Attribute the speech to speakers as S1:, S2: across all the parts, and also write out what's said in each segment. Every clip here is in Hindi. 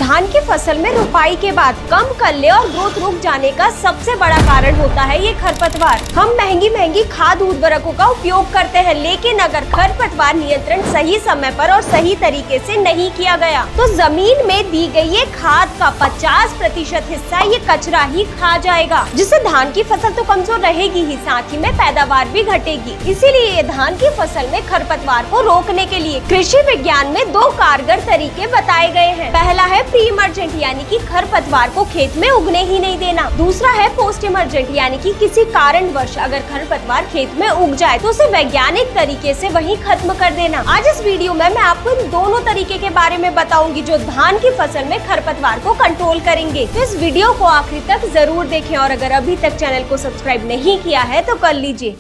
S1: धान की फसल में रुपाई के बाद कम कल्ले और ग्रोथ रुक जाने का सबसे बड़ा कारण होता है ये खरपतवार। हम महंगी खाद उर्वरकों का उपयोग करते हैं, लेकिन अगर खरपतवार नियंत्रण सही समय पर और सही तरीके से नहीं किया गया तो जमीन में दी गई ये खाद का 50% हिस्सा ये कचरा ही खा जाएगा, जिससे धान की फसल तो कमजोर रहेगी ही, साथ ही में पैदावार भी घटेगी। इसीलिए ये धान की फसल में खरपतवार को रोकने के लिए कृषि विज्ञान में 2 कारगर तरीके बताए गए हैं। पहला है प्री इमरजेंट, यानी कि खरपतवार को खेत में उगने ही नहीं देना। दूसरा है पोस्ट इमरजेंट, यानी कि किसी कारणवश अगर खरपतवार खेत में उग जाए तो उसे वैज्ञानिक तरीके से वहीं खत्म कर देना। आज इस वीडियो में मैं आपको इन दोनों तरीके के बारे में बताऊंगी जो धान की फसल में खरपतवार को कंट्रोल करेंगे। तो इस वीडियो को आखिर तक जरूर देखें और अगर अभी तक चैनल को सब्सक्राइब नहीं किया है तो कर लीजिए।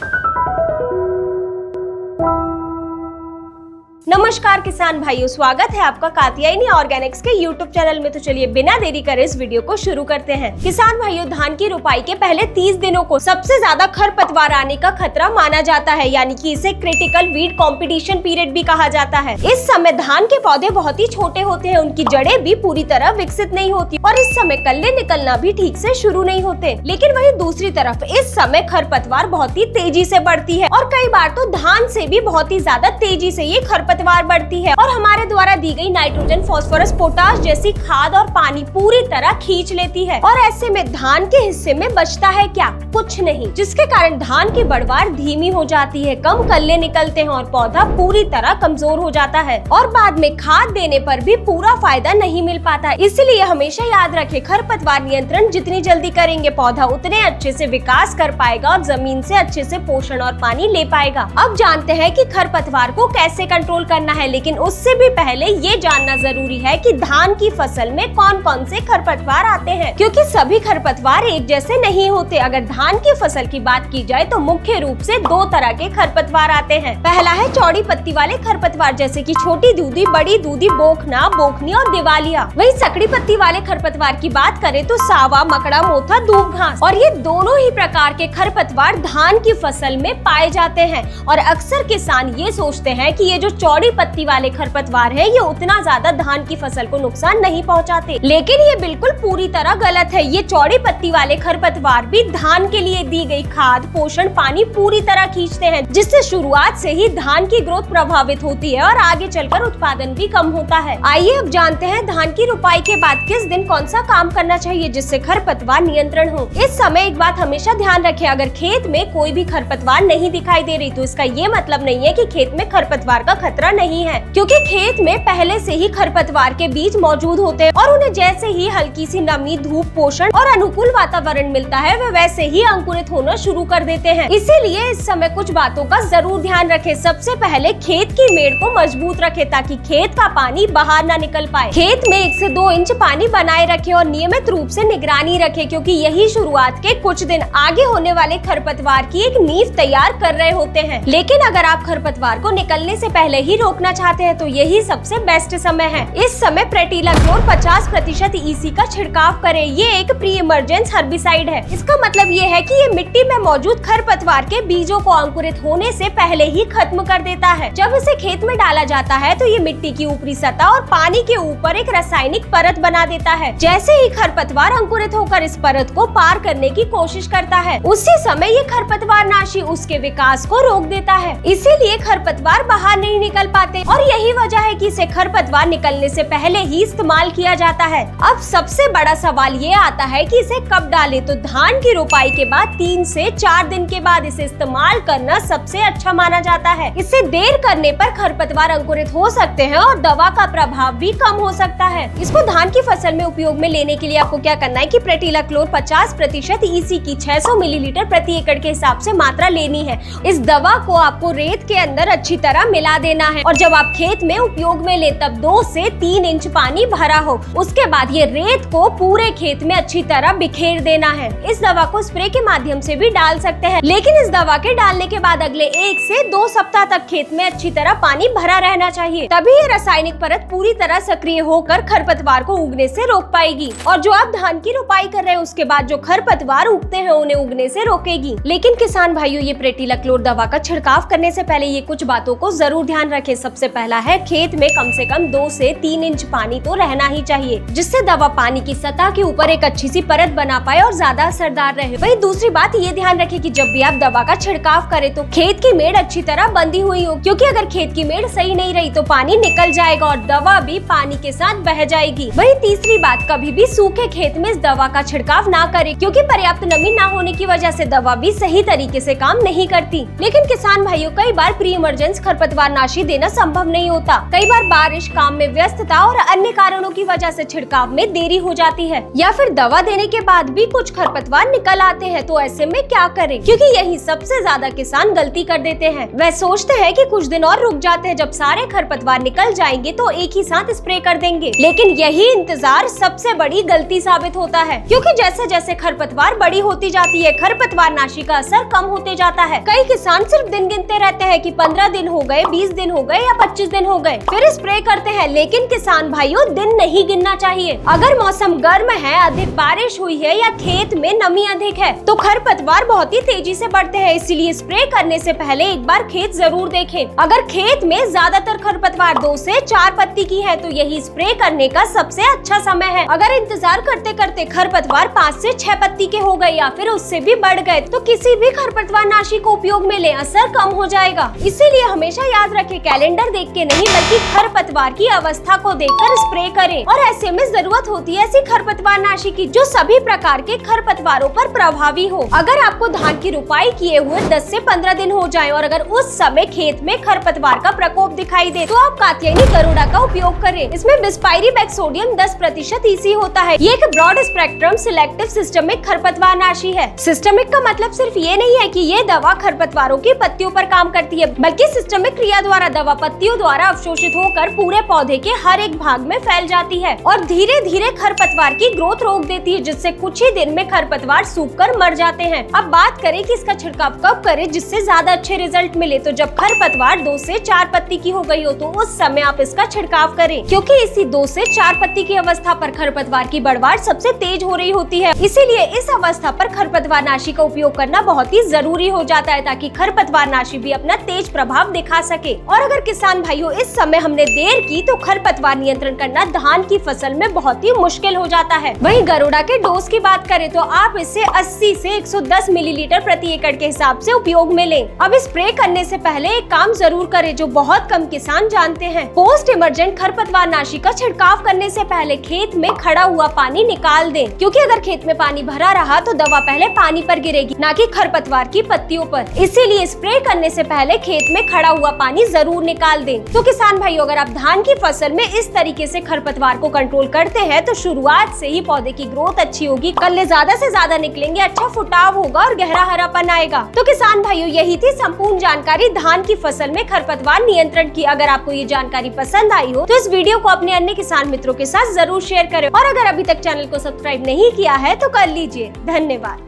S1: नमस्कार किसान भाइयों, स्वागत है आपका कात्यायनी ऑर्गेनिक्स के YouTube चैनल में। तो चलिए बिना देरी करे इस वीडियो को शुरू करते हैं। किसान भाइयों, धान की रुपाई के पहले 30 दिनों को सबसे ज्यादा खरपतवार आने का खतरा माना जाता है, यानी कि इसे क्रिटिकल वीड कंपटीशन पीरियड भी कहा जाता है। इस समय धान के पौधे बहुत ही छोटे होते हैं, उनकी जड़ें भी पूरी तरह विकसित नहीं होती और इस समय कल्ले निकलना भी ठीक से शुरू नहीं होते। लेकिन वहीं दूसरी तरफ इस समय खरपतवार बहुत ही तेजी से बढ़ती है और कई बार तो धान से भी बहुत ही ज्यादा तेजी से ये खरपतवार बढ़ती है और हमारे द्वारा दी गई नाइट्रोजन, फास्फोरस, पोटाश जैसी खाद और पानी पूरी तरह खींच लेती है और ऐसे में धान के हिस्से में बचता है क्या? कुछ नहीं, जिसके कारण धान की बढ़वार धीमी हो जाती है, कम कल्ले निकलते हैं और पौधा पूरी तरह कमजोर हो जाता है और बाद में खाद देने पर भी पूरा फायदा नहीं मिल पाता। इसलिए हमेशा याद रखें, खरपतवार नियंत्रण जितनी जल्दी करेंगे पौधा उतने अच्छे से विकास कर पाएगा और जमीन से अच्छे से पोषण और पानी ले पाएगा। अब जानते हैं कि खरपतवार को कैसे कंट्रोल करना है, लेकिन उससे भी पहले ये जानना जरूरी है कि धान की फसल में कौन कौन से खरपतवार आते हैं, क्योंकि सभी खरपतवार एक जैसे नहीं होते। अगर धान की फसल की बात की जाए तो मुख्य रूप से 2 तरह के खरपतवार आते हैं। पहला है चौड़ी पत्ती वाले खरपतवार, जैसे कि छोटी दूधी, बड़ी दूधी, बोखना, बोखनी और दिवालिया। वहीं सकड़ी पत्ती वाले खरपतवार की बात करें तो सावा, मकड़ा, मोथा, दूब घास। और ये दोनों ही प्रकार के खरपतवार धान की फसल में पाए जाते हैं और अक्सर किसान ये सोचते हैं कि ये जो चौड़ी पत्ती वाले खरपतवार है ये उतना ज्यादा धान की फसल को नुकसान नहीं पहुंचाते, लेकिन ये बिल्कुल पूरी तरह गलत है। ये चौड़ी पत्ती वाले खरपतवार भी धान के लिए दी गई खाद, पोषण, पानी पूरी तरह खींचते हैं, जिससे शुरुआत से ही धान की ग्रोथ प्रभावित होती है और आगे चलकर उत्पादन भी कम होता है। आइए अब जानते हैं धान की रुपाई के बाद किस दिन कौन सा काम करना चाहिए जिससे खरपतवार नियंत्रण हो। इस समय एक बात हमेशा ध्यान रखें, अगर खेत में कोई भी खरपतवार नहीं दिखाई दे रही तो इसका ये मतलब नहीं है कि खेत में खरपतवार का खतरा नहीं है, क्योंकि खेत में पहले से ही खरपतवार के बीज मौजूद होते हैं और उन्हें जैसे ही हल्की सी नमी, धूप, पोषण और अनुकूल वातावरण मिलता है वे वैसे ही अंकुरित होना शुरू कर देते हैं। इसीलिए इस समय कुछ बातों का जरूर ध्यान रखें। सबसे पहले खेत की मेड़ को मजबूत रखें ताकि खेत का पानी बाहर न निकल पाए। खेत में 1 से 2 इंच पानी बनाए रखें और नियमित रूप से निगरानी रखें, क्योंकि यही शुरुआत के कुछ दिन आगे होने वाले खरपतवार की एक नींव तैयार कर रहे होते हैं। लेकिन अगर आप खरपतवार को निकलने से पहले ही रोकना चाहते हैं तो यही सबसे बेस्ट समय है। इस समय प्रेटिलाक्लोर 50% EC का छिड़काव करें। ये एक प्री इमरजेंस हर्बिसाइड है। इसका मतलब ये है कि ये मिट्टी में मौजूद खरपतवार के बीजों को अंकुरित होने से पहले ही खत्म कर देता है। जब इसे खेत में डाला जाता है तो ये मिट्टी की ऊपरी सतह और पानी के ऊपर एक रासायनिक परत बना देता है। जैसे ही खरपतवार अंकुरित होकर इस परत को पार करने की कोशिश करता है, उसी समय ये खरपतवार नाशी उसके विकास को रोक देता है। इसीलिए खरपतवार बाहर नहीं निकल पाते और यही वजह है कि इसे खरपतवार निकलने से पहले ही इस्तेमाल किया जाता है। अब सबसे बड़ा सवाल ये आता है कि इसे कब डालें, तो धान की रुपाई के बाद 3 से 4 दिन के बाद इसे इस्तेमाल करना सबसे अच्छा माना जाता है। इससे देर करने पर खरपतवार अंकुरित हो सकते हैं और दवा का प्रभाव भी कम हो सकता है। इसको धान की फसल में उपयोग में लेने के लिए आपको क्या करना है कि प्रेटिलाक्लोर 50% EC की 600 मिलीलीटर प्रति एकड़ के हिसाब से मात्रा लेनी है। इस दवा को आपको रेत के अंदर अच्छी तरह मिला देना है और जब आप खेत में उपयोग में ले तब 2 से 3 इंच पानी भरा हो। उसके बाद ये रेत को पूरे खेत में अच्छी तरह बिखेर देना है। इस दवा को स्प्रे के माध्यम से भी डाल सकते हैं, लेकिन इस दवा के डालने के बाद अगले 1 से 2 सप्ताह तक खेत में अच्छी तरह पानी भरा रहना चाहिए, तभी ये रासायनिक परत पूरी तरह सक्रिय होकर खरपतवार को उगने से रोक पाएगी और जो आप धान की रुपाई कर रहे हैं उसके बाद जो खरपतवार उगते हैं उन्हें उगने से रोकेगी। लेकिन किसान भाइयों, ये प्रेटिलाक्लोर दवा का छिड़काव करने से पहले ये कुछ बातों को जरूर ध्यान रखें। रखें। सबसे पहला है, खेत में कम से कम 2 से 3 इंच पानी तो रहना ही चाहिए, जिससे दवा पानी की सतह के ऊपर एक अच्छी सी परत बना पाए और ज्यादा असरदार रहे। वही दूसरी बात ये ध्यान रखें कि जब भी आप दवा का छिड़काव करें तो खेत की मेड़ अच्छी तरह बंधी हुई हो, क्योंकि अगर खेत की मेड़ सही नहीं रही तो पानी निकल जाएगा और दवा भी पानी के साथ बह जाएगी। वही तीसरी बात, कभी भी सूखे खेत में इस दवा का छिड़काव ना करें, क्योंकि पर्याप्त नमी ना होने की वजह से दवा भी सही तरीके से काम नहीं करती। लेकिन किसान भाइयों, कई बार प्री इमरजेंस खरपतवार नाशी देना संभव नहीं होता। कई बार बारिश, काम में व्यस्तता और अन्य कारणों की वजह से छिड़काव में देरी हो जाती है, या फिर दवा देने के बाद भी कुछ खरपतवार निकल आते हैं। तो ऐसे में क्या करें? क्योंकि यही सबसे ज्यादा किसान गलती कर देते हैं। वह सोचते हैं कि कुछ दिन और रुक जाते हैं, जब सारे खरपतवार निकल जाएंगे तो एक ही साथ स्प्रे कर देंगे। लेकिन यही इंतजार सबसे बड़ी गलती साबित होता है, क्योंकि जैसे जैसे खरपतवार बड़ी होती जाती है, खरपतवार नाशी का असर कम होते जाता है। कई किसान सिर्फ दिन गिनते रहते हैं कि 15 दिन हो गए, 20 दिन हो गए या 25 दिन हो गए, फिर स्प्रे करते हैं। लेकिन किसान भाइयों, दिन नहीं गिनना चाहिए। अगर मौसम गर्म है, अधिक बारिश हुई है या खेत में नमी अधिक है तो खरपतवार बहुत ही तेजी से बढ़ते हैं। इसीलिए स्प्रे करने से पहले एक बार खेत जरूर देखें। अगर खेत में ज्यादातर खरपतवार 2 से 4 पत्ती की है तो यही स्प्रे करने का सबसे अच्छा समय है। अगर इंतजार करते करते खरपतवार 5 से 6 पत्ती के हो गए या फिर उससे भी बढ़ गए तो किसी भी खरपतवार नाशी को उपयोग में ले, असर कम हो जाएगा। इसीलिए हमेशा याद रखें, कैलेंडर देख के नहीं बल्कि खरपतवार की अवस्था को देखकर स्प्रे करें। और ऐसे में जरूरत होती है ऐसी खरपतवार नाशी की जो सभी प्रकार के खरपतवारों पर प्रभावी हो। अगर आपको धान की रुपाई किए हुए 10 से 15 दिन हो जाए और अगर उस समय खेत में खरपतवार का प्रकोप दिखाई दे तो आप कात्यायनी गरुड़ा का उपयोग करें। इसमें बिस्पाइरिबैक सोडियम 10% EC होता है। ये एक ब्रॉड स्पेक्ट्रम सिलेक्टिव सिस्टमिक खरपतवार नाशी है। सिस्टमिक का मतलब सिर्फ ये नहीं है कि ये दवा खरपतवारों की पत्तियों पर काम करती है, बल्कि सिस्टमिक क्रिया द्वारा दवा पत्तियों द्वारा अवशोषित होकर पूरे पौधे के हर एक भाग में फैल जाती है और धीरे धीरे खरपतवार की ग्रोथ रोक देती है, जिससे कुछ ही दिन में खरपतवार सूखकर मर जाते हैं। अब बात करें कि इसका छिड़काव कब करें जिससे ज्यादा अच्छे रिजल्ट मिले, तो जब खरपतवार 2 से 4 पत्ती की हो गई हो तो उस समय आप इसका छिड़काव करें, क्योंकि इसी 2 से 4 पत्ती की अवस्था पर खरपतवार की बढ़वार सबसे तेज हो रही होती है। इसीलिए इस अवस्था पर खरपतवार नाशी का उपयोग करना बहुत ही जरूरी हो जाता है, ताकि खरपतवार नाशी भी अपना तेज प्रभाव दिखा सके। और अगर किसान भाइयों इस समय हमने देर की तो खरपतवार नियंत्रण करना धान की फसल में बहुत ही मुश्किल हो जाता है। वहीं गरुड़ा के डोज की बात करें तो आप इसे 80 से 110 मिलीलीटर प्रति एकड़ के हिसाब से उपयोग में लें। अब स्प्रे करने से पहले एक काम जरूर करें जो बहुत कम किसान जानते हैं। पोस्ट इमरजेंट खरपतवार नाशी का छिड़काव करने से पहले खेत में खड़ा हुआ पानी निकाल दें, क्योंकि अगर खेत में पानी भरा रहा तो दवा पहले पानी पर गिरेगी, ना कि खरपतवार की पत्तियों पर। इसीलिए स्प्रे करने से पहले खेत में खड़ा हुआ पानी जरूर निकाल दें। तो किसान भाइयों, अगर आप धान की फसल में इस तरीके से खरपतवार को कंट्रोल करते हैं तो शुरुआत से ही पौधे की ग्रोथ अच्छी होगी, कल्ले ज्यादा से ज्यादा निकलेंगे, अच्छा फुटाव होगा और गहरा हरापन आएगा। तो किसान भाइयों, यही थी संपूर्ण जानकारी धान की फसल में खरपतवार नियंत्रण की। अगर आपको ये जानकारी पसंद आई हो तो इस वीडियो को अपने अन्य किसान मित्रों के साथ जरूर शेयर करें और अगर अभी तक चैनल को सब्सक्राइब नहीं किया है तो कर लीजिए। धन्यवाद।